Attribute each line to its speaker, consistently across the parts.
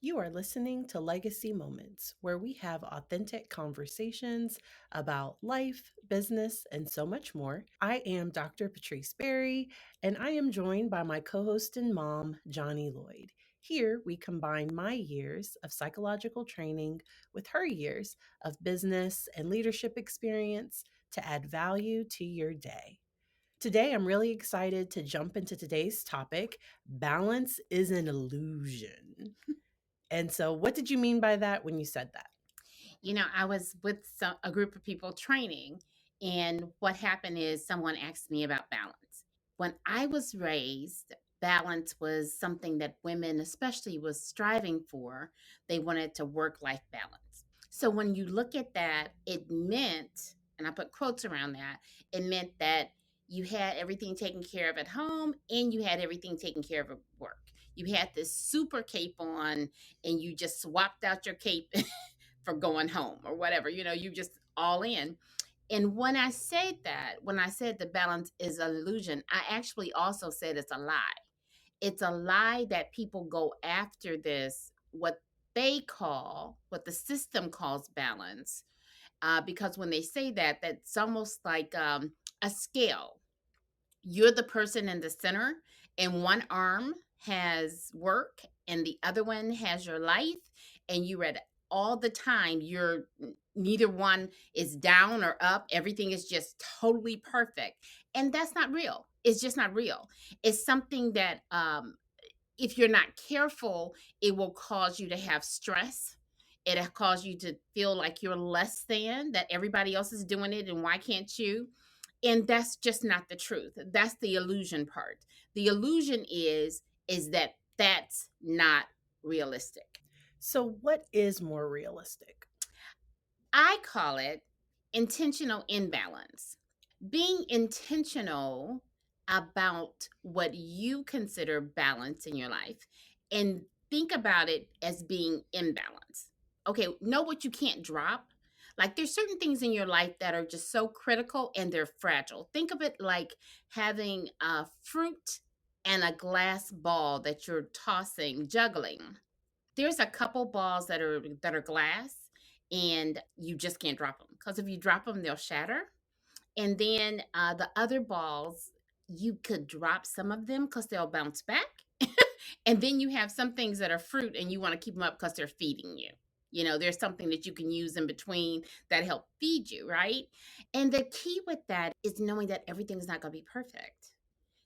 Speaker 1: You are listening to Legacy Moments, where we have authentic conversations about life, business, and so much more. I am Dr. Patrice Berry, and I am joined by my co host and mom, Johnny Lloyd. Here, we combine my years of psychological training with her years of business and leadership experience to add value to your day. Today, I'm really excited to jump into today's topic. Balance is an illusion. And so, what did you mean by that when you said that?
Speaker 2: I was with a group of people training, and what happened is someone asked me about balance. When I was raised, balance was something that women, especially, was striving for. They wanted to work life balance. So when you look at that, it meant, and I put quotes around that, it meant that you had everything taken care of at home and you had everything taken care of at work. You had this super cape on and you just swapped out your cape for going home or whatever. You just all in. And when I said the balance is an illusion, I actually also said it's a lie. It's a lie that people go after this, what the system calls balance. Because when they say that, that's almost like a scale. You're the person in the center, and one arm has work and the other one has your life, and you're at all the time you're neither one is down or up. Everything is just totally perfect, and that's not real. It's just not real. It's something that if you're not careful, it will cause you to have stress. It'll cause you to feel like you're less than, that everybody else is doing it and why can't you? And that's just not the truth. That's the illusion part. The illusion is that that's not realistic.
Speaker 1: So, what is more realistic?
Speaker 2: I call it intentional imbalance. Being intentional about what you consider balance in your life, and think about it as being imbalance. Okay, know what you can't drop. Like there's certain things in your life that are just so critical and they're fragile. Think of it like having a fruit and a glass ball that you're tossing, juggling. There's a couple balls that are glass, and you just can't drop them because if you drop them they'll shatter. And then the other balls, you could drop some of them because they'll bounce back. And then you have some things that are fruit and you want to keep them up because they're feeding you. There's something that you can use in between that help feed you, right? And the key with that is knowing that everything's not going to be perfect.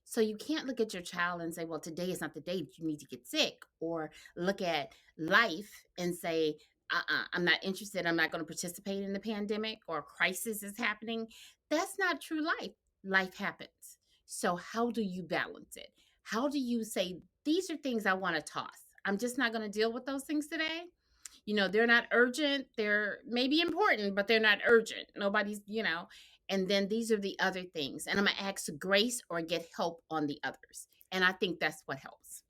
Speaker 2: So you can't look at your child and say, well, today is not the day that you need to get sick, or look at life and say, I'm not interested. I'm not going to participate in the pandemic or a crisis is happening. That's not true life. Life happens. So how do you balance it? How do you say, these are things I want to toss? I'm just not going to deal with those things today. They're not urgent. They're maybe important, but they're not urgent. Nobody's. And then these are the other things. And I'm going to ask grace or get help on the others. And I think that's what helps.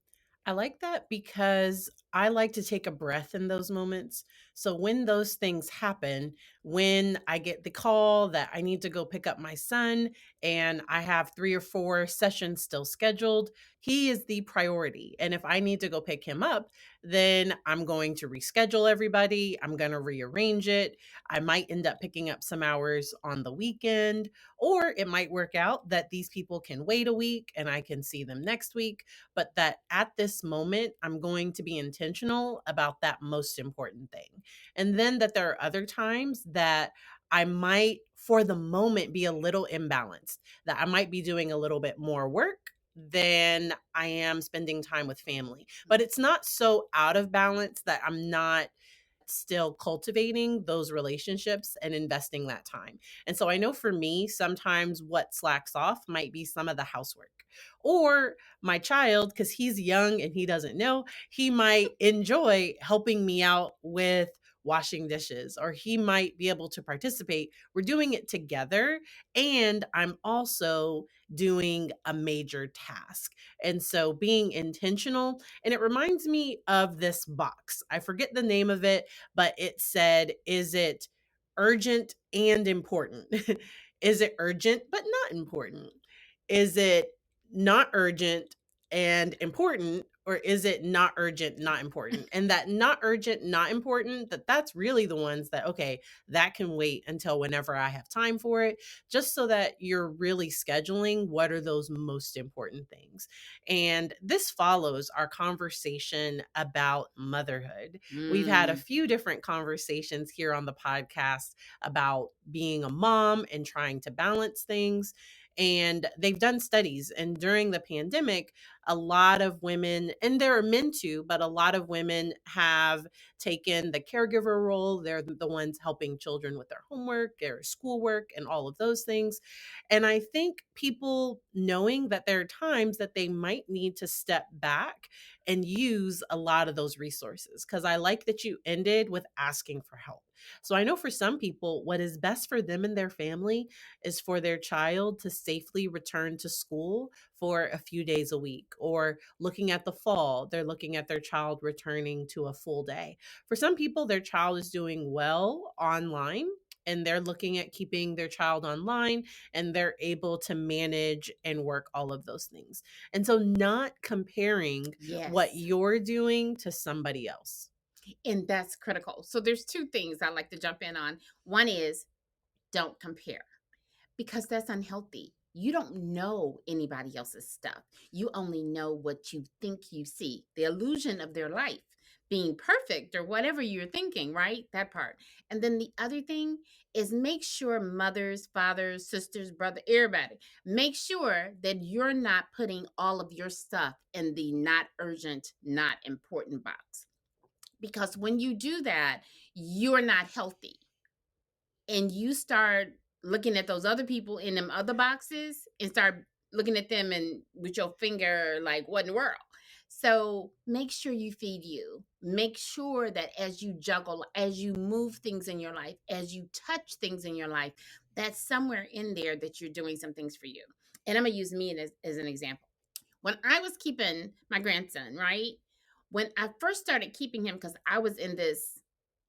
Speaker 1: I like that because I like to take a breath in those moments. So when those things happen, when I get the call that I need to go pick up my son and I have 3 or 4 sessions still scheduled, he is the priority. And if I need to go pick him up, then I'm going to reschedule everybody. I'm going to rearrange it. I might end up picking up some hours on the weekend, or it might work out that these people can wait a week and I can see them next week, but that at this moment, I'm going to be intentional about that most important thing. And then that there are other times that I might, for the moment, be a little imbalanced, that I might be doing a little bit more work than I am spending time with family. But it's not so out of balance that I'm not still cultivating those relationships and investing that time. And so I know for me, sometimes what slacks off might be some of the housework. Or my child, because he's young and he doesn't know, he might enjoy helping me out with washing dishes, or he might be able to participate. We're doing it together, and I'm also doing a major task. And so being intentional, and it reminds me of this box. I forget the name of it, but it said, is it urgent and important? Is it urgent but not important? Is it not urgent and important? or is it not urgent, not important? And that not urgent, not important, that's really the ones that, okay, that can wait until whenever I have time for it, just so that you're really scheduling what are those most important things. And this follows our conversation about motherhood. We've had a
Speaker 2: Mm,
Speaker 1: few different conversations here on the podcast about being a mom and trying to balance things. And they've done studies. And during the pandemic, a lot of women, and there are men too, but a lot of women have taken the caregiver role. They're the ones helping children with their homework, their schoolwork, and all of those things. And I think people knowing that there are times that they might need to step back and use a lot of those resources. Because I like that you ended with asking for help. So I know for some people, what is best for them and their family is for their child to safely return to school for a few days a week. Or looking at the fall, they're looking at their child returning to a full day. For some people, their child is doing well online and they're looking at keeping their child online and they're able to manage and work all of those things. And so, not comparing what
Speaker 2: yes.
Speaker 1: you're doing to somebody else.
Speaker 2: And that's critical. So there's two things I like to jump in on. One is don't compare, because that's unhealthy. You don't know anybody else's stuff. You only know what you think you see, the illusion of their life being perfect or whatever you're thinking, right? That part. And then the other thing is make sure mothers, fathers, sisters, brother, everybody, make sure that you're not putting all of your stuff in the not urgent, not important box. Because when you do that, you're not healthy, and you start looking at those other people in them other boxes and start looking at them and with your finger like what in the world. So make sure you feed you. Make sure that as you juggle, as you move things in your life, as you touch things in your life, that's somewhere in there that you're doing some things for you. And I'm gonna use me as an example. When I was keeping my grandson, right? When I first started keeping him, because I was in this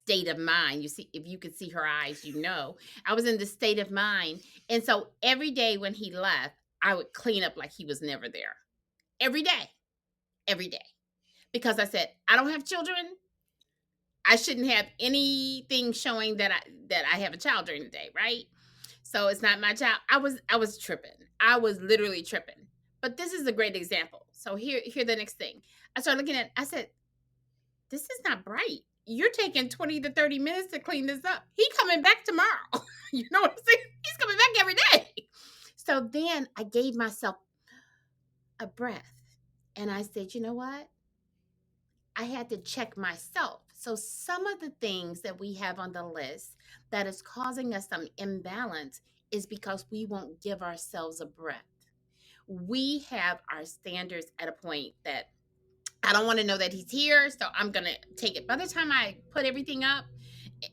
Speaker 2: state of mind. You see, if you could see her eyes, you know, I was in this state of mind. And so every day when he left, I would clean up like he was never there. Every day, every day. Because I said, I don't have children. I shouldn't have anything showing that I have a child during the day, right? So it's not my child. I was tripping. I was literally tripping. But this is a great example. So here the next thing. I started looking at, I said, this is not bright. You're taking 20 to 30 minutes to clean this up. He coming back tomorrow. You know what I'm saying? He's coming back every day. So then I gave myself a breath and I said, you know what? I had to check myself. So some of the things that we have on the list that is causing us some imbalance is because we won't give ourselves a breath. We have our standards at a point that I don't want to know that he's here, so I'm gonna take it. By the time I put everything up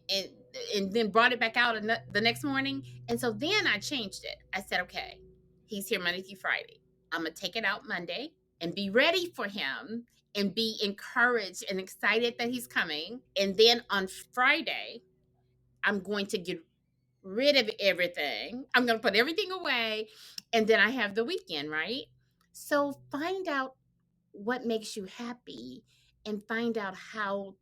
Speaker 2: and and then brought it back out the next morning, and so then I changed it. I said, okay, he's here Monday through Friday. I'm gonna take it out Monday and be ready for him and be encouraged and excited that he's coming. And then on Friday, I'm going to get rid of everything. I'm going to put everything away. And then I have the weekend, right? So find out what makes you happy and find out how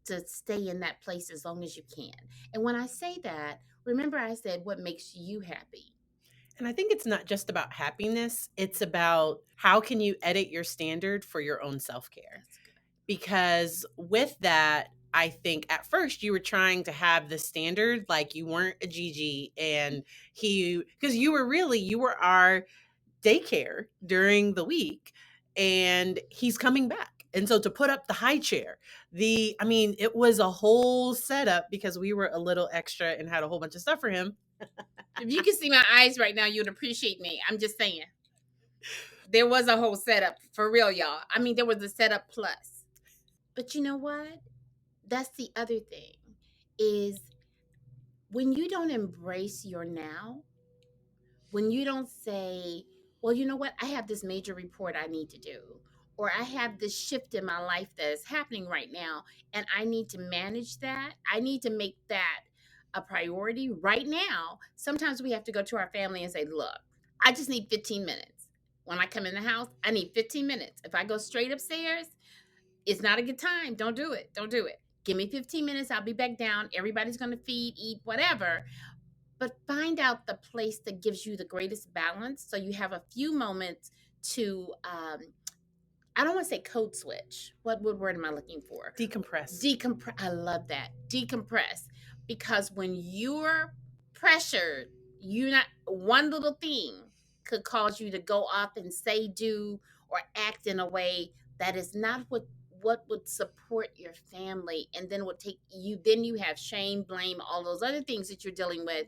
Speaker 2: to stay in that place as long as you can. And when I say that, remember I said what makes you happy.
Speaker 1: And I think it's not just about happiness, it's about how can you edit your standard for your own self care.
Speaker 2: That's good.
Speaker 1: Because with that, I think at first you were trying to have the standard like you weren't a Gigi and because you were our daycare during the week and he's coming back. And so to put up the high chair, I mean, it was a whole setup because we were a little extra and had a whole bunch of stuff for him.
Speaker 2: If you could see my eyes right now, you'd appreciate me. I'm just saying. There was a whole setup for real, y'all. I mean, there was a setup plus. But you know what? That's the other thing is when you don't embrace your now, when you don't say, well, you know what? I have this major report I need to do, or I have this shift in my life that is happening right now, and I need to manage that. I need to make that a priority right now. Sometimes we have to go to our family and say, look, I just need 15 minutes. when I come in the house, I need 15 minutes. If I go straight upstairs, it's not a good time. Don't do it. Don't do it. Give me 15 minutes. I'll be back down. Everybody's going to feed, eat, whatever. But find out the place that gives you the greatest balance. So you have a few moments to, I don't want to say code switch. What word am I looking for?
Speaker 1: Decompress.
Speaker 2: Decompress. I love that. Decompress. Because when you're pressured, you not one little thing could cause you to go off and say, do, or act in a way that is not what would support your family, and then would take you, then you have shame, blame, all those other things that you're dealing with,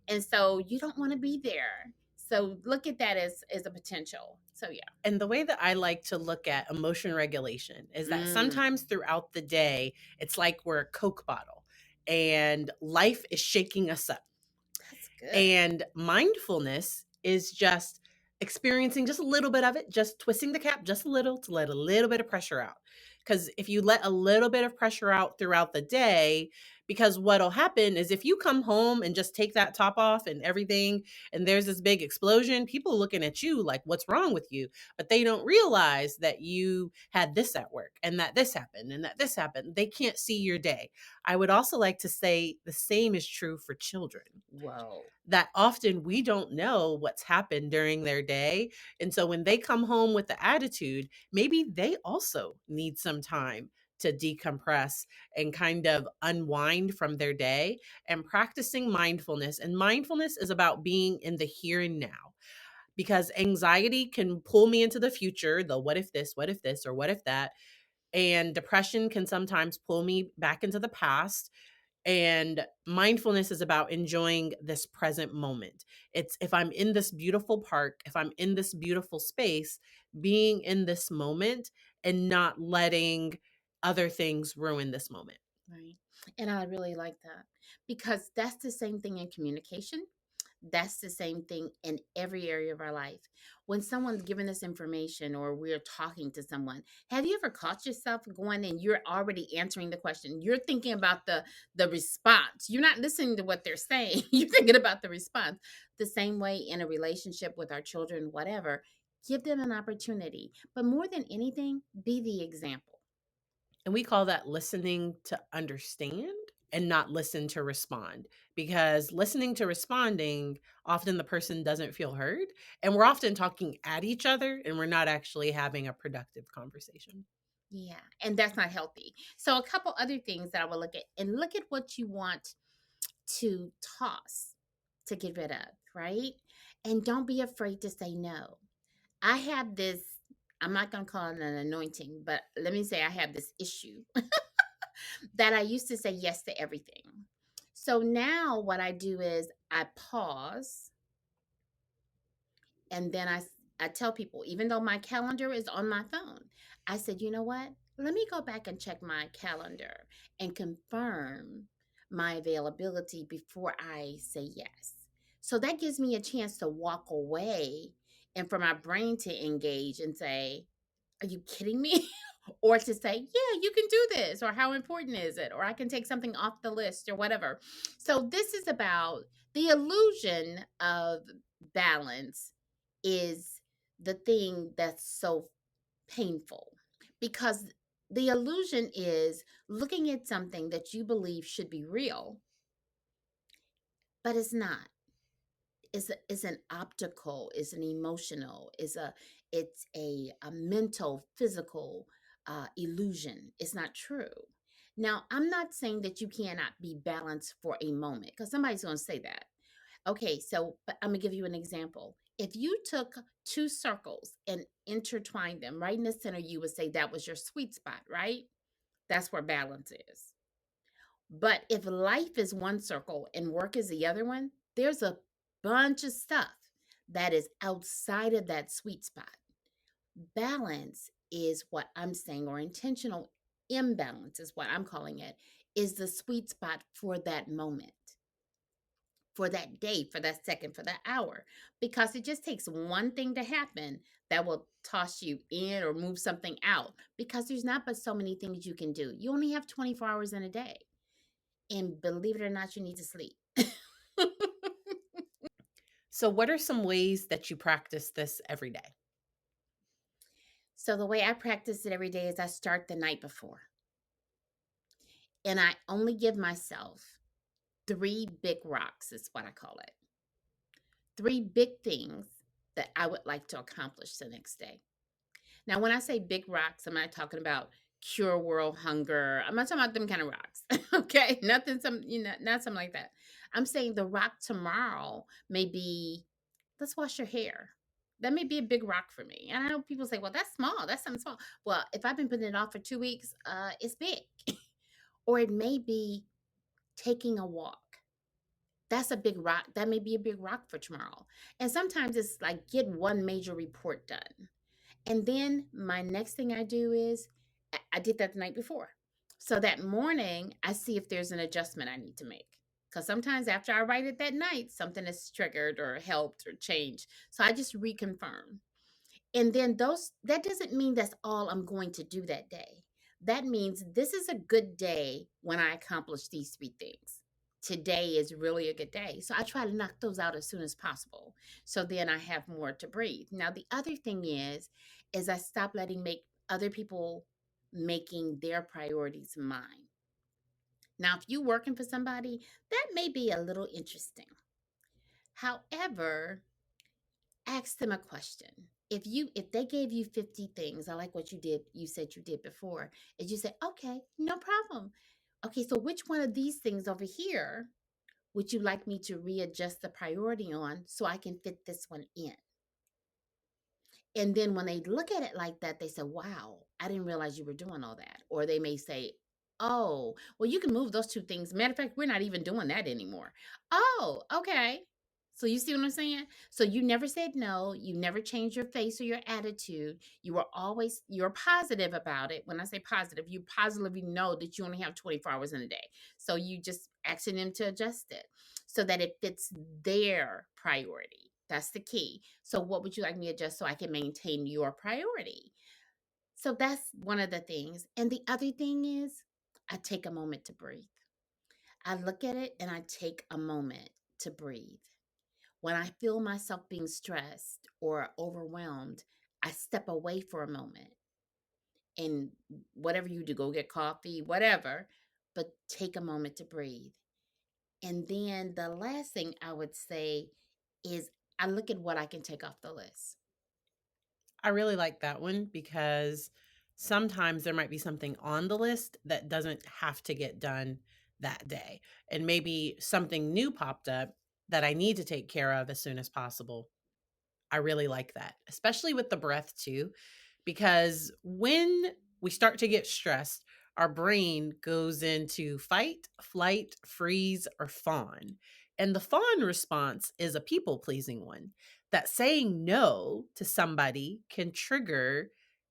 Speaker 2: and so you don't want to be there. So look at that as a potential. So yeah.
Speaker 1: And the way that I like to look at emotion regulation is that
Speaker 2: Mm,
Speaker 1: sometimes throughout the day, it's like we're a Coke bottle and life is shaking us up.
Speaker 2: that's good.
Speaker 1: And mindfulness is just experiencing just a little bit of it, just twisting the cap just a little to let a little bit of pressure out. Because if you let a little bit of pressure out throughout the day, because what'll happen is if you come home and just take that top off and everything, and there's this big explosion, people looking at you like, what's wrong with you? But they don't realize that you had this at work and that this happened and that this happened. They can't see your day. I would also like to say the same is true for children,
Speaker 2: Whoa.
Speaker 1: that often we don't know what's happened during their day. And so when they come home with the attitude, maybe they also need some time to decompress and kind of unwind from their day, and practicing mindfulness. And mindfulness is about being in the here and now, because anxiety can pull me into the future, the what if this, or what if that. And depression can sometimes pull me back into the past, and mindfulness is about enjoying this present moment. It's if I'm in this beautiful park, if I'm in this beautiful space, being in this moment and not letting other things ruin this moment.
Speaker 2: Right. And I really like that because that's the same thing in communication. That's the same thing in every area of our life. When someone's giving us information or we're talking to someone, have you ever caught yourself going and you're already answering the question? You're thinking about the response. You're not listening to what they're saying. You're thinking about the response. The same way in a relationship with our children, whatever. Give them an opportunity. But more than anything, be the example.
Speaker 1: And we call that listening to understand and not listen to respond, because listening to responding, often the person doesn't feel heard. And we're often talking at each other and we're not actually having a productive conversation.
Speaker 2: Yeah, and that's not healthy. So a couple other things that I will look at, and look at what you want to toss to get rid of, right? And don't be afraid to say no. I have this, I'm not going to call it an anointing, but let me say I have this issue that I used to say yes to everything. So now what I do is I pause, and then I tell people, even though my calendar is on my phone, I said, you know what? Let me go back and check my calendar and confirm my availability before I say yes. So that gives me a chance to walk away and for my brain to engage and say, are you kidding me? Or to say, yeah, you can do this, or how important is it? Or I can take something off the list, or whatever. So, this is about the illusion of balance, is the thing that's so painful because the illusion is looking at something that you believe should be real, but it's not. Is an optical, is an emotional, is a it's a mental, physical illusion. It's not true. Now, I'm not saying that you cannot be balanced for a moment because somebody's going to say that. Okay, so but I'm gonna give you an example. If you took two circles and intertwined them right in the center, you would say that was your sweet spot, right? That's where balance is. But if life is one circle and work is the other one, there's a bunch of stuff that is outside of that sweet spot. Balance is what I'm saying, or intentional imbalance is what I'm calling it, is the sweet spot for that moment, for that day, for that second, for that hour. Because it just takes one thing to happen that will toss you in or move something out. Because there's not but so many things you can do. You only have 24 hours in a day. And believe it or not, you need to sleep.
Speaker 1: So, what are some ways that you practice this every day?
Speaker 2: So the way I practice it every day is I start the night before, and I only give myself three big rocks, is what I call it. Three big things that I would like to accomplish the next day. Now, when I say big rocks, I'm not talking about cure world hunger. I'm not talking about them kind of rocks. Okay. Nothing, not something like that. I'm saying the rock tomorrow may be, let's wash your hair. That may be a big rock for me. And I know people say, well, that's small. That's something small. Well, if I've been putting it off for 2 weeks, it's big. Or it may be taking a walk. That's a big rock. That may be a big rock for tomorrow. And sometimes it's like get one major report done. And then my next thing I do is I did that the night before. So that morning, I see if there's an adjustment I need to make. Because sometimes after I write it that night, something is triggered or helped or changed. So I just reconfirm. And then that doesn't mean that's all I'm going to do that day. That means this is a good day when I accomplish these three things. Today is really a good day. So I try to knock those out as soon as possible. So then I have more to breathe. Now the other thing is I stop letting make other people making their priorities mine. Now if you working for somebody, that may be a little interesting. However, ask them a question. If they gave you 50 things, I like what you said you did before, is you say, okay, no problem. Okay, so which one of these things over here would you like me to readjust the priority on so I can fit this one in? And then when they look at it like that, they say, wow, I didn't realize you were doing all that. Or they may say, oh, well, you can move those two things. Matter of fact, we're not even doing that anymore. Oh, okay. So you see what I'm saying? So you never said no. You never changed your face or your attitude. You're positive about it. When I say positive, you positively know that you only have 24 hours in a day. So you just asking them to adjust it so that it fits their priority. That's the key. So what would you like me to adjust so I can maintain your priority? So that's one of the things. And the other thing is I take a moment to breathe. I look at it and I take a moment to breathe. When I feel myself being stressed or overwhelmed, I step away for a moment and whatever you do, go get coffee, whatever, but take a moment to breathe. And then the last thing I would say is I look at what I can take off the list.
Speaker 1: I really like that one because sometimes there might be something on the list that doesn't have to get done that day. And maybe something new popped up that I need to take care of as soon as possible. I really like that, especially with the breath too, because when we start to get stressed, our brain goes into fight, flight, freeze, or fawn. And the fawn response is a people pleasing one that saying no to somebody can trigger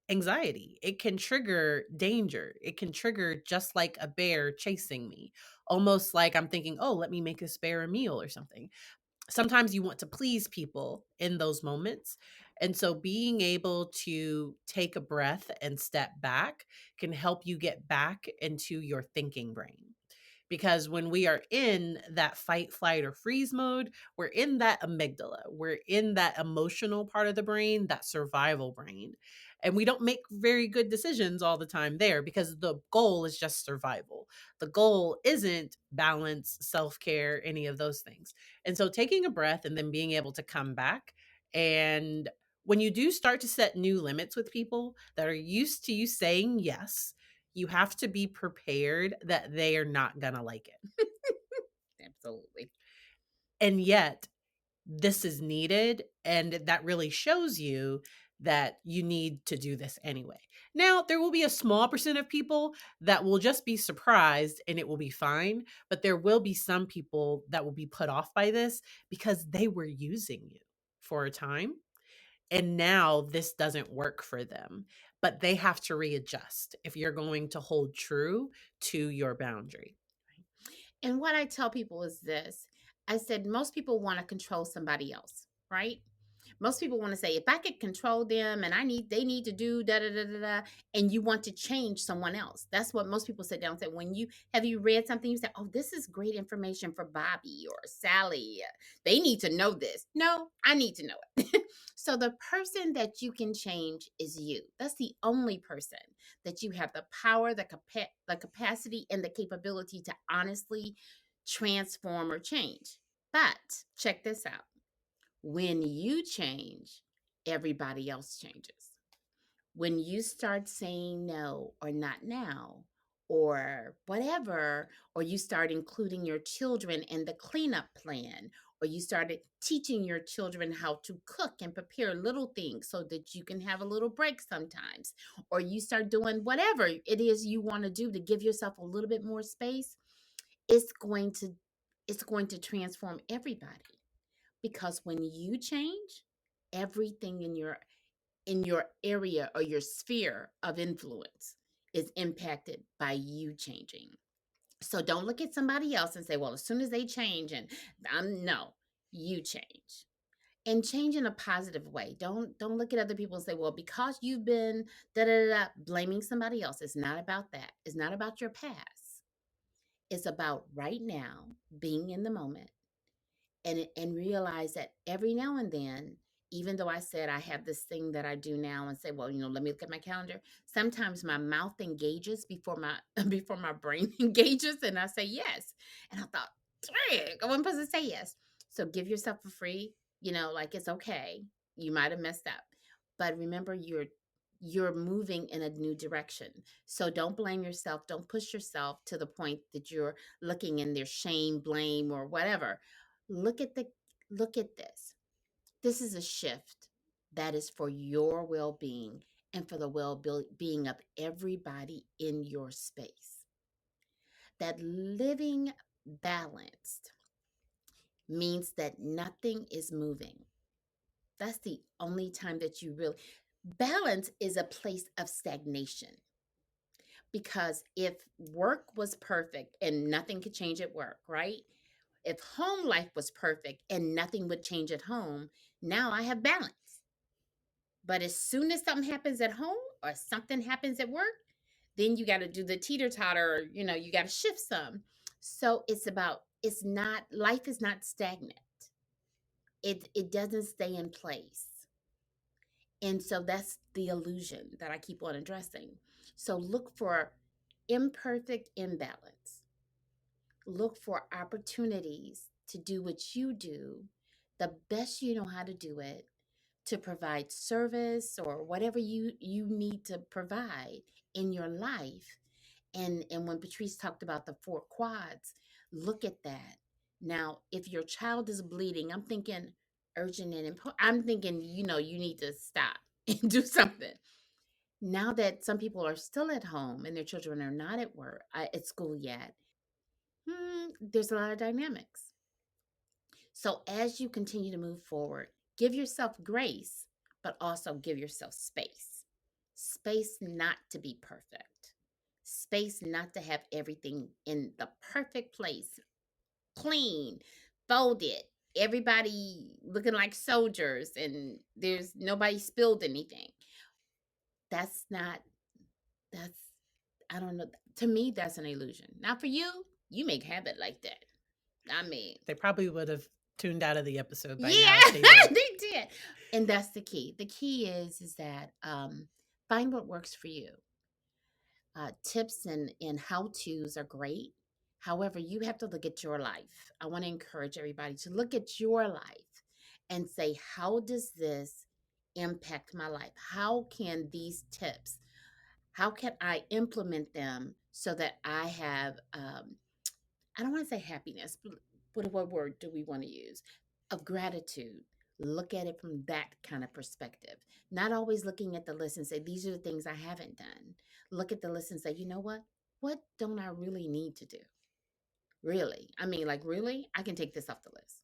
Speaker 1: anxiety. It can trigger danger. It can trigger just like a bear chasing me, almost like I'm thinking, oh, let me make this bear a meal or something. Sometimes you want to please people in those moments. And so being able to take a breath and step back can help you get back into your thinking brain. Because when we are in that fight, flight, or freeze mode, we're in that amygdala. We're in that emotional part of the brain, that survival brain. And we don't make very good decisions all the time there because the goal is just survival. The goal isn't balance, self care, any of those things. And so taking a breath and then being able to come back. And when you do start to set new limits with people that are used to you saying yes, you have to be prepared that they are not going to like it.
Speaker 2: Absolutely.
Speaker 1: And yet, this is needed. And that really shows you that you need to do this anyway. Now, there will be a small percent of people that will just be surprised and it will be fine. But there will be some people that will be put off by this because they were using you for a time. And now this doesn't work for them, but they have to readjust if you're going to hold true to your boundary.
Speaker 2: And what I tell people is this. I said most people want to control somebody else, right? Most people want to say, if I could control them and they need to do da da da da da, and you want to change someone else. That's what most people sit down and say. When you have you read something, you say, oh, this is great information for Bobby or Sally. They need to know this. No, I need to know it. So the person that you can change is you. That's the only person that you have the power, the capacity, and the capability to honestly transform or change. But check this out. When you change, everybody else changes. When you start saying no or not now or whatever, or you start including your children in the cleanup plan, or you started teaching your children how to cook and prepare little things so that you can have a little break sometimes, or you start doing whatever it is you want to do to give yourself a little bit more space, it's going to transform everybody, because when you change, everything in your area or your sphere of influence is impacted by you changing. So don't look at somebody else and say, well, as soon as they change, and no, you change. And change in a positive way. Don't look at other people and say, well, because you've been da da da, blaming somebody else. It's not about that. It's not about your past. It's about right now, being in the moment, and realize that every now and then, even though I said I have this thing that I do now and say, well, let me look at my calendar, sometimes my mouth engages before my before my brain engages, and I say yes. And I thought, Trick, I wasn't supposed to say yes. So give yourself a free, like, it's okay, you might have messed up, but remember, you're moving in a new direction. So don't blame yourself, don't push yourself to the point that you're looking in their shame, blame, or whatever. Look at the look at this. This is a shift that is for your well-being and for the well-being of everybody in your space. That living balanced means that nothing is moving. That's the only time that you really balance is a place of stagnation. Because if work was perfect and nothing could change at work, right? If home life was perfect and nothing would change at home, now I have balance. But as soon as something happens at home or something happens at work, then you got to do the teeter totter, you got to shift some. So it's not, life is not stagnant. It doesn't stay in place. And so that's the illusion that I keep on addressing. So look for imperfect imbalance. Look for opportunities to do what you do the best you know how to do it, to provide service or whatever you need to provide in your life. And when Patrice talked about the four quads, look at that. Now, if your child is bleeding, I'm thinking urgent and important. I'm thinking, you need to stop and do something. Now that some people are still at home and their children are not at work, at school yet, there's a lot of dynamics. So as you continue to move forward, give yourself grace, but also give yourself space. Space not to be perfect. Space not to have everything in the perfect place, clean, folded, everybody looking like soldiers, and there's nobody spilled anything. That's not, that's, I don't know. To me, that's an illusion. Now, for you, you may have it like that. I mean,
Speaker 1: They probably would have tuned out of the episode by now if
Speaker 2: yeah,
Speaker 1: they did.
Speaker 2: they did. And that's the key. The key is that find what works for you. Tips and how to's are great. However, you have to look at your life. I want to encourage everybody to look at your life and say, how does this impact my life? How can these tips, how can I implement them so that I have I don't want to say happiness, but what word do we want to use? Of gratitude. Look at it from that kind of perspective. Not always looking at the list and say, these are the things I haven't done. Look at the list and say, you know what? What don't I really need to do? Really? I mean, like, really? I can take this off the list.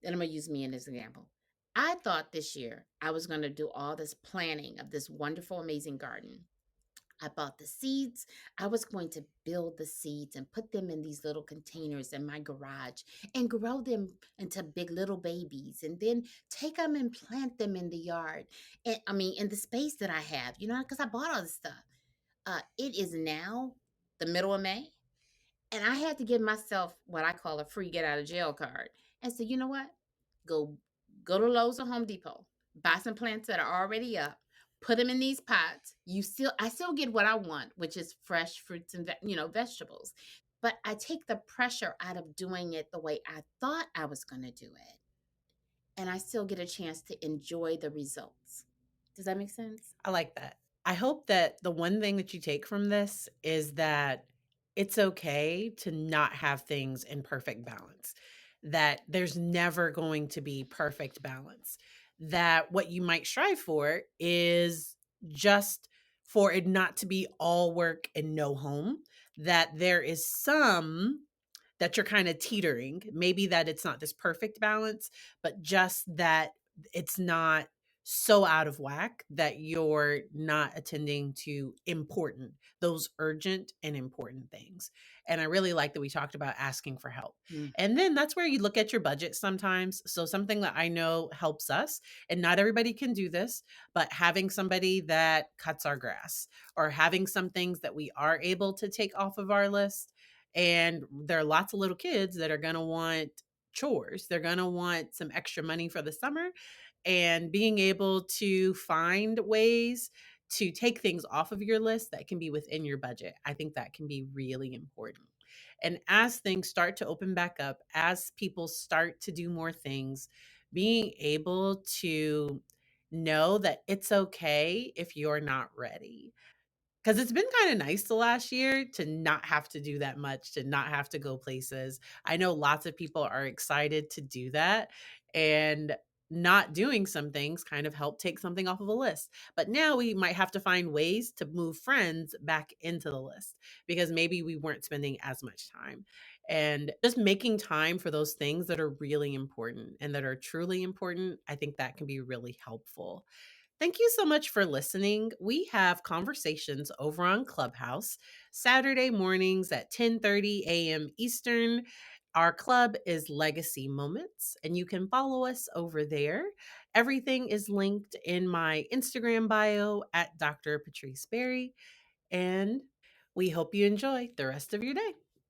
Speaker 2: And I'm going to use me as an example. I thought this year I was going to do all this planning of this wonderful, amazing garden. I bought the seeds. I was going to build the seeds and put them in these little containers in my garage and grow them into big little babies and then take them and plant them in the yard. And I mean, in the space that I have, because I bought all this stuff. It is now the middle of May, and I had to give myself what I call a free get out of jail card. And so, you know what? Go go to Lowe's or Home Depot, buy some plants that are already up, put them in these pots. I still get what I want, which is fresh fruits and vegetables. But I take the pressure out of doing it the way I thought I was going to do it, and I still get a chance to enjoy the results. Does that make sense?
Speaker 1: I like that. I hope that the one thing that you take from this is that it's okay to not have things in perfect balance, that there's never going to be perfect balance, that what you might strive for is just for it not to be all work and no home, that there is some that you're kind of teetering. Maybe that it's not this perfect balance, but just that it's not so out of whack that you're not attending to those urgent and important things. And I really like that we talked about asking for help.
Speaker 2: Mm.
Speaker 1: And then that's where you look at your budget sometimes. So, something that I know helps us, and not everybody can do this, but having somebody that cuts our grass or having some things that we are able to take off of our list. And there are lots of little kids that are going to want chores. They're going to want some extra money for the summer. And being able to find ways to take things off of your list that can be within your budget, I think that can be really important. And as things start to open back up, as people start to do more things, being able to know that it's okay if you're not ready, because it's been kind of nice the last year to not have to do that much, to not have to go places. I know lots of people are excited to do that, and not doing some things kind of help take something off of a list. But now we might have to find ways to move friends back into the list because maybe we weren't spending as much time. And just making time for those things that are really important and that are truly important, I think that can be really helpful. Thank you so much for listening. We have conversations over on Clubhouse Saturday mornings at 10:30 a.m. Eastern. Our club is Legacy Moments, and you can follow us over there. Everything is linked in my Instagram bio at Dr. Patrice Berry, and we hope you enjoy the rest of your day.